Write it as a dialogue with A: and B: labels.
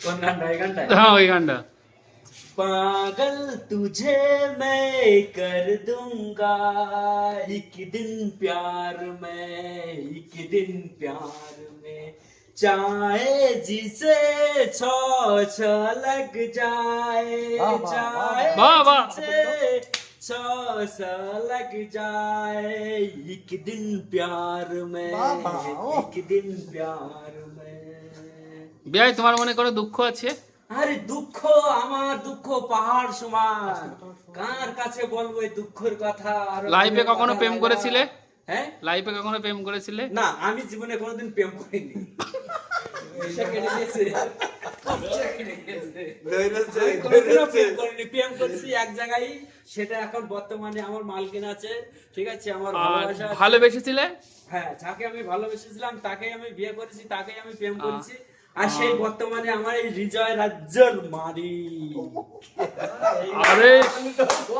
A: हाँ वही गांडा।
B: पागल तुझे मैं कर दूंगा एक दिन प्यार में, एक दिन प्यार में, चाहे जिसे छ लग जाए, चाहे
A: वाह वाह।
B: जिसे छ लग जाए, एक दिन प्यार में, एक दिन प्यार में।
A: বিয়াই তোমার মনে কোনো দুঃখ আছে?
B: আরে দুঃখ, আমার দুঃখ পাহাড় সমান, কার কাছে বলবো এই দুঃখের কথা? আর
A: লাইফে কখনো প্রেম করেছিলে?
B: হ্যাঁ,
A: লাইফে কখনো প্রেম করেছিলে?
B: না আমি জীবনে কোনোদিন প্রেম করিনি। সে কেটে দিয়েছে। আমি কোনোদিনও প্রেম করিনি, প্রেম করেছি এক জায়গায়, সেটা এখন বর্তমানে আমার মালকিন আছে, ঠিক আছে, আমার
A: আর
B: ভালোবাসা আছে।
A: ভালোবেসেছিলে?
B: হ্যাঁ, যাকে আমি ভালোবেসেছিলাম তাকেই আমি বিয়ে করেছি, তাকেই আমি প্রেম করেছি, আর সেই বর্তমানে আমার এই হৃদয় রাজ্যের মারি।
A: আরে
B: ও